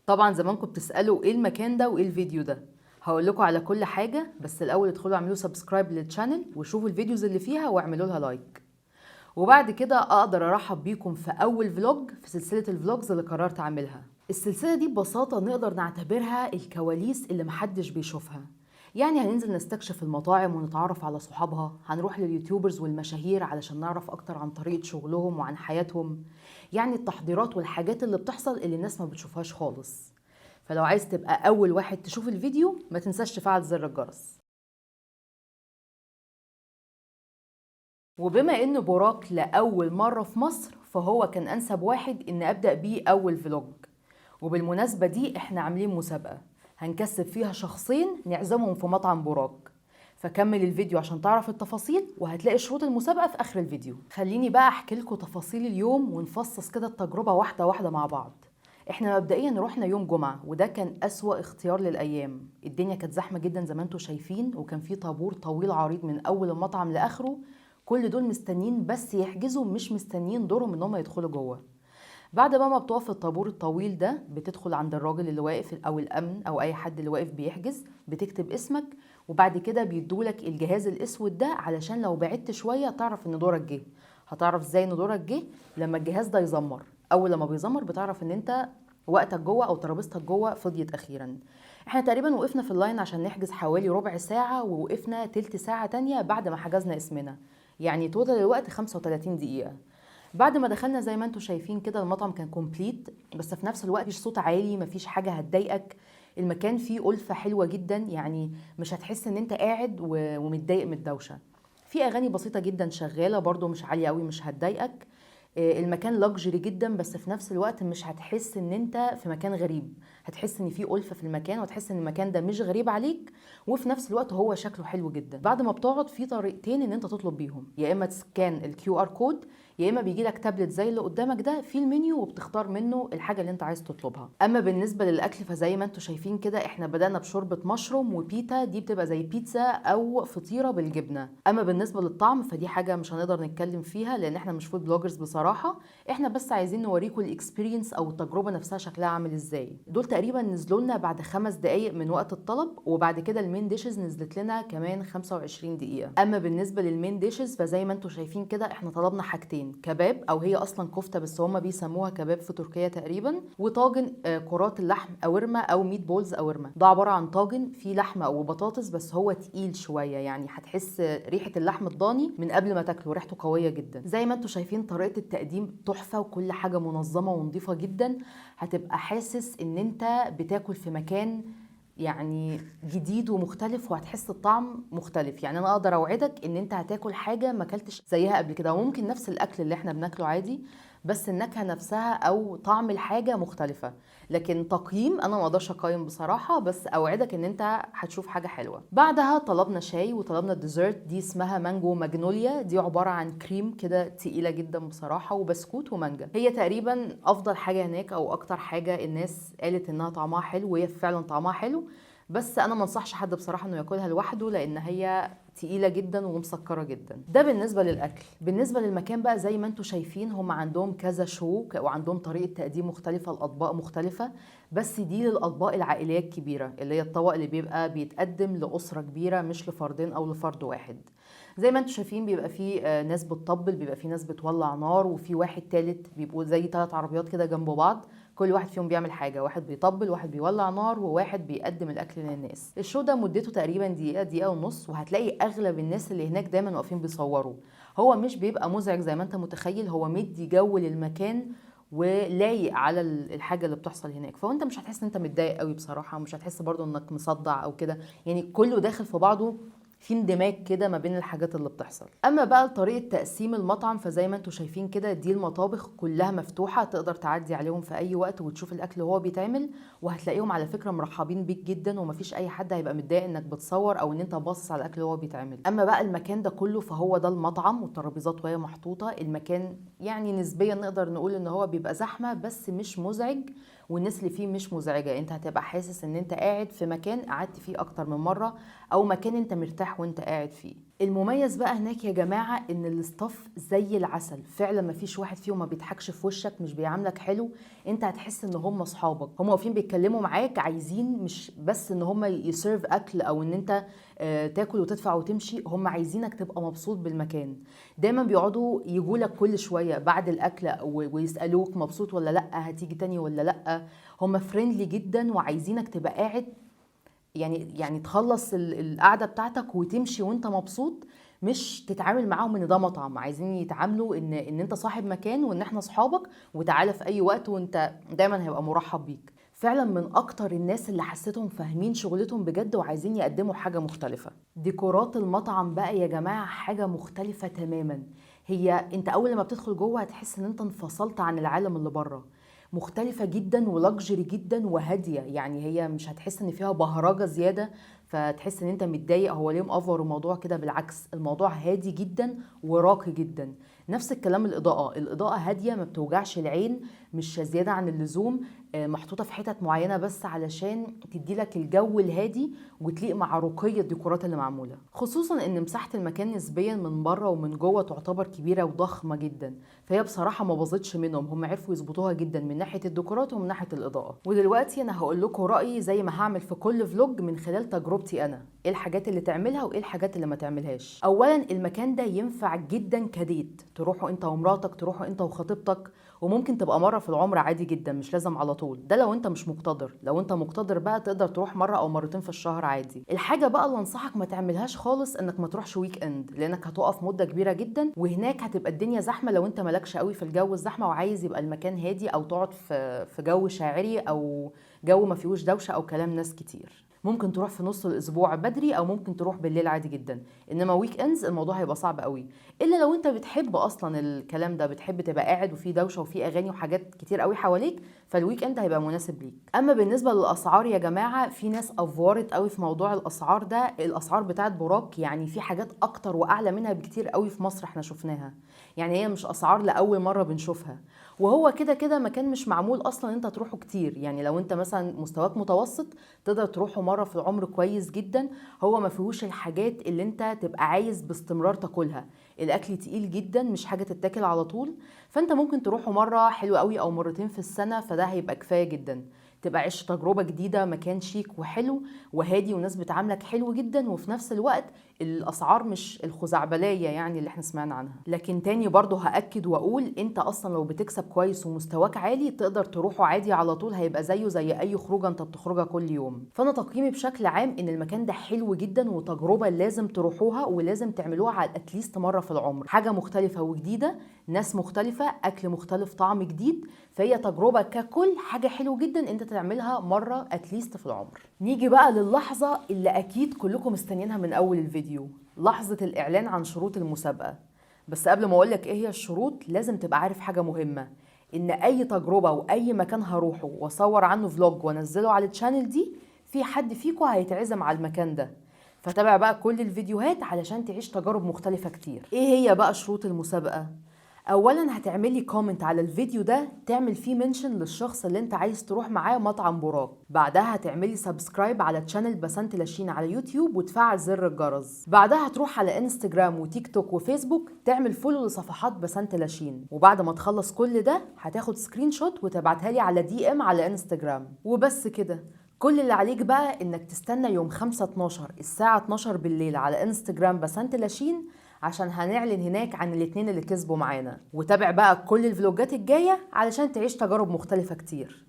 طبعا زمانكم بتسألوا ايه المكان ده وايه الفيديو ده. هقول لكم على كل حاجة، بس الاول ادخلوا اعملوا سبسكرايب للشانل وشوفوا الفيديوز اللي فيها واعملوا لها لايك، وبعد كده اقدر ارحب بيكم في اول فلوج في سلسلة الفلوجز اللي قررت اعملها. السلسلة دي ببساطة نقدر نعتبرها الكواليس اللي محدش بيشوفها. يعني هننزل نستكشف المطاعم ونتعرف على صحابها، هنروح لليوتيوبرز والمشاهير علشان نعرف اكتر عن طريقة شغلهم وعن حياتهم، يعني التحضيرات والحاجات اللي بتحصل اللي الناس ما بتشوفهاش خالص. فلو عايز تبقى اول واحد تشوف الفيديو ما تنساش تفعل زر الجرس. وبما ان بوراك لأول مرة في مصر فهو كان انسب واحد ان ابدأ بيه اول فلوج. وبالمناسبة دي احنا عاملين مسابقة هنكسب فيها شخصين نعزمهم في مطعم بوراك، فكمل الفيديو عشان تعرف التفاصيل وهتلاقي شروط المسابقة في اخر الفيديو. خليني بقى احكي لكم تفاصيل اليوم ونفصص كده التجربة واحدة واحدة مع بعض. احنا مبدئيا رحنا يوم جمعة وده كان أسوأ اختيار للأيام. الدنيا كانت زحمة جدا زي ما انتم شايفين، وكان في طابور طويل عريض من أول المطعم لآخره، كل دول مستنيين بس يحجزوا، مش مستنيين دورهم ان هم يدخلوا جوه. بعد بقى ما بتقف في الطابور الطويل ده بتدخل عند الراجل اللي واقف او الامن او اي حد اللي واقف بيحجز، بتكتب اسمك، وبعد كده بيدولك الجهاز الاسود ده علشان لو بعدت شويه تعرف ان دورك جه. هتعرف ازاي ان دورك جه؟ لما الجهاز ده يزمر. اول لما بيزمر بتعرف ان انت وقتك جوه او ترابيزتك جوه فضيت اخيرا. احنا تقريبا وقفنا في اللاين عشان نحجز حوالي ربع ساعه، ووقفنا تلت ساعه تانية بعد ما حجزنا اسمنا، يعني توتال الوقت 35 دقيقه. بعد ما دخلنا زي ما انتم شايفين كده المطعم كان كومبليت، بس في نفس الوقت مفيش صوت عالي، مفيش حاجه هتضايقك. المكان فيه ألفة حلوه جدا، يعني مش هتحس ان انت قاعد ومتضايق من الدوشه. في اغاني بسيطه جدا شغاله برضو مش عاليه قوي، مش هتضايقك. المكان لاكجري جدا، بس في نفس الوقت مش هتحس ان انت في مكان غريب، هتحس ان في ألفة في المكان وتحس ان المكان ده مش غريب عليك، وفي نفس الوقت هو شكله حلو جدا. بعد ما بتقعد في طريقتين ان انت تطلب بيهم، يا اما تسكان الكيو ار كود، يا اما بيجي لك تابلت زي اللي قدامك ده في المنيو وبتختار منه الحاجه اللي انت عايز تطلبها. اما بالنسبه للاكل فزي ما انتم شايفين كده احنا بدانا بشوربه مشروم وبيتا، دي بتبقى زي بيتزا او فطيره بالجبنه. اما بالنسبه للطعم فدي حاجه مش هنقدر نتكلم فيها لان احنا مش فود بلوجرز بصراحه، احنا بس عايزين نوريكم الاكسبيرينس او التجربه نفسها شكلها عامل ازاي. دول تقريبا نزلوا لنا بعد 5 دقائق من وقت الطلب، وبعد كده المين ديشز نزلت لنا كمان 25 دقيقه. اما بالنسبه للمين ديشز فزي ما انتم شايفين كده احنا طلبنا حاجتين، كباب او هي اصلا كفته بس هم بيسموها كباب في تركيا تقريبا، وطاجن كرات اللحم اورما او ميت بولز اورما. ده عباره عن طاجن فيه لحمه او بطاطس بس هو تقيل شويه، يعني هتحس ريحه اللحم الضاني من قبل ما تاكله، ريحته قويه جدا. زي ما انتم شايفين طريقه التقديم تحفه وكل حاجه منظمه ونظيفه جدا، هتبقى حاسس ان انت بتاكل في مكان يعني جديد ومختلف، وهتحس الطعم مختلف. يعني انا اقدر اوعدك ان انت هتاكل حاجه ما اكلتش زيها قبل كده، وممكن نفس الاكل اللي احنا بناكله عادي بس النكهه نفسها او طعم الحاجه مختلفه. لكن تقييم انا ما اقدرش اقيم بصراحه، بس اوعدك ان انت هتشوف حاجه حلوه. بعدها طلبنا شاي وطلبنا الديزرت، دي اسمها مانجو ماجنوليا، دي عباره عن كريم كده تقيله جدا بصراحه وبسكوت ومانجا. هي تقريبا افضل حاجه هناك او اكتر حاجه الناس قالت انها طعمها حلو، وهي فعلا طعمها حلو، بس انا ما انصحش حد بصراحه انه ياكلها لوحده لان هي تقيله جدا ومسكره جدا. ده بالنسبه للاكل. بالنسبه للمكان بقى زي ما انتم شايفين هم عندهم كذا شو وعندهم طريقه تقديم مختلفه، الاطباق مختلفه، بس دي للاطباق العائليه الكبيره اللي هي الطبق اللي بيبقى بيتقدم لاسره كبيره مش لفردين او لفرد واحد. زي ما انتم شايفين بيبقى في ناس بتطبل، بيبقى في ناس بتولع نار، وفي واحد تالت بيبقوا زي 3 عربيات كده جنب بعض، كل واحد فيهم بيعمل حاجه، واحد بيطبل، واحد بيولع نار، وواحد بيقدم الاكل للناس. الشو ده مدته تقريبا دقيقه، دقيقه ونص، وهتلاقي اغلب الناس اللي هناك دايما واقفين بيصوروا. هو مش بيبقى مزعج زي ما انت متخيل، هو مدي جو للمكان ولايق على الحاجه اللي بتحصل هناك، فانت مش هتحس ان انت متضايق قوي بصراحه، ومش هتحس برضو انك مصدع او كده، يعني كله داخل في بعضه، في اندماج كده ما بين الحاجات اللي بتحصل. اما بقى طريقه تقسيم المطعم فزي ما انتم شايفين كده دي المطابخ كلها مفتوحه، تقدر تعدي عليهم في اي وقت وتشوف الاكل وهو بيتعمل، وهتلاقيهم على فكره مرحبين بيك جدا، ومفيش اي حد هيبقى متضايق انك بتصور او ان انت باصص على الاكل وهو بيتعمل. اما بقى المكان ده كله فهو ده المطعم، والترابيزات وهي محطوطه، المكان يعني نسبيا نقدر نقول ان هو بيبقى زحمه بس مش مزعج، والناس اللي فيه مش مزعجه، انت هتبقى حاسس ان انت قاعد في مكان قعدت فيه اكتر من مره، او مكان انت مرتاح وانت قاعد فيه. المميز بقى هناك يا جماعة ان الاستاف زي العسل، فعلا ما فيش واحد فيهم ما بيضحكش في وشك، مش بيعاملك حلو. انت هتحس ان هم اصحابك، هم واقفين بيتكلموا معاك، عايزين مش بس ان هم يسيرف اكل او ان انت تاكل وتدفع وتمشي، هم عايزينك تبقى مبسوط بالمكان. دايما بيقعدوا يجولك كل شوية بعد الاكل ويسألوك مبسوط ولا لا، هتيجي تاني ولا لا. هم فريندلي جدا وعايزينك تبقى قاعد، يعني تخلص القعده بتاعتك وتمشي وانت مبسوط، مش تتعامل معاهم ان ده مطعم. عايزين يتعاملوا ان انت صاحب مكان وان احنا صحابك، وتعالى في اي وقت وانت دايما هيبقى مرحب بيك. فعلا من اكتر الناس اللي حسيتهم فاهمين شغلتهم بجد وعايزين يقدموا حاجه مختلفه. ديكورات المطعم بقى يا جماعه حاجه مختلفه تماما. هي انت اول ما بتدخل جوه هتحس ان انت انفصلت عن العالم اللي بره. مختلفة جدا ولكجري جدا وهادية، يعني هي مش هتحس ان فيها بهرجة زيادة فتحس ان انت متضايق هو ليه مأفور الموضوع كده. بالعكس، الموضوع هادي جدا وراقي جدا. نفس الكلام الإضاءة هادية ما بتوجعش العين، مش زيادة عن اللزوم، محطوطة في حتت معينة بس علشان تدي لك الجو الهادي وتليق مع رقي الديكورات اللي معمولة. خصوصا ان مساحة المكان نسبيا من بره ومن جوه تعتبر كبيرة وضخمة جدا، فهي بصراحة ما باظتش منهم، هم عرفوا يظبطوها جدا من ناحية الديكورات ومن ناحية الإضاءة. ودلوقتي انا هقول لكم رأيي زي ما هعمل في كل فلوج من خلال تجربتي انا، ايه الحاجات اللي تعملها وايه الحاجات اللي ما تعملهاش. اولا المكان ده ينفع جدا كديت، تروحوا انت ومراتك، تروحوا انت وخطيبتك، وممكن تبقى مره في العمر عادي جدا، مش لازم على طول. ده لو انت مش مقتدر، لو انت مقتدر بقى تقدر تروح مره او مرتين في الشهر عادي. الحاجه بقى اللي انصحك ما تعملهاش خالص انك ما تروحش ويك اند، لانك هتقف مده كبيره جدا وهناك هتبقى الدنيا زحمه لو انت مالكش قوي في الجو الزحمه وعايز يبقى المكان هادي، او تقعد في جو شاعري او جو ما فيهوش دوشه او كلام ناس كتير. ممكن تروح في نص الاسبوع بدري او ممكن تروح بالليل عادي جدا، انما ويك اندز الموضوع هيبقى صعب قوي. الا لو انت بتحب اصلا الكلام ده، بتحب تبقى قاعد وفي دوشه وفي اغاني وحاجات كتير قوي حواليك، فالويك اند هيبقى مناسب ليك. اما بالنسبه للاسعار يا جماعه، في ناس افورت قوي في موضوع الاسعار ده. الاسعار بتاعت بوراك يعني في حاجات اكتر واعلى منها بكتير قوي في مصر احنا شفناها، يعني هي مش اسعار لاول مره بنشوفها. وهو كده كده مكان مش معمول اصلا انت تروحه كتير، يعني لو انت مثلا مستواك متوسط تقدر تروحه مره في العمر كويس جدا. هو ما فيهوش الحاجات اللي انت تبقى عايز باستمرار تاكلها، الاكل تقيل جدا مش حاجه تتاكل على طول. فانت ممكن تروحه مره حلو قوي او مرتين في السنه، فده هيبقى كفايه جدا. تبقى عيش تجربه جديده، مكان شيك وحلو وهادي وناس بتعاملك حلو جدا، وفي نفس الوقت الاسعار مش الخزعبليه يعني اللي احنا سمعنا عنها. لكن تاني برضو هاكد واقول، انت اصلا لو بتكسب كويس ومستواك عالي تقدر تروحه عادي على طول، هيبقى زيه زي اي خروجه انت بتخرجها كل يوم. فانا تقييمي بشكل عام ان المكان ده حلو جدا وتجربه لازم تروحوها ولازم تعملوها على اتليست مره في العمر. حاجه مختلفه وجديده، ناس مختلفه، اكل مختلف، طعم جديد، فهي تجربه ككل حاجه حلو جدا انت تعملها مره اتليست في العمر. نيجي بقى للحظه اللي اكيد كلكم مستنيينها من اول الفيديو، لحظه الاعلان عن شروط المسابقه. بس قبل ما اقولك ايه هي الشروط، لازم تبقى عارف حاجه مهمه، ان اي تجربه واي مكان هروحه واصور عنه فلوج وانزله على الشانل دي، في حد فيكم هيتعزم على المكان ده. فتابع بقى كل الفيديوهات علشان تعيش تجارب مختلفه كتير. ايه هي بقى شروط المسابقه؟ اولا هتعملي كومنت على الفيديو ده تعمل فيه منشن للشخص اللي انت عايز تروح معاه مطعم بوراك. بعدها هتعملي سبسكرايب على تشانل بسنت لاشين على يوتيوب وتفعل زر الجرس. بعدها هتروح على انستجرام وتيك توك وفيسبوك تعمل فولو لصفحات بسنت لاشين. وبعد ما تخلص كل ده هتاخد سكرين شوت وتبعتها لي على دي ام على انستجرام. وبس كده. كل اللي عليك بقى انك تستنى يوم 5/12 الساعة 12 بالليل على انستجرام بسنت لاشين، عشان هنعلن هناك عن الاتنين اللي كسبوا معانا. وتابع بقى كل الفلوجات الجاية علشان تعيش تجارب مختلفة كتير.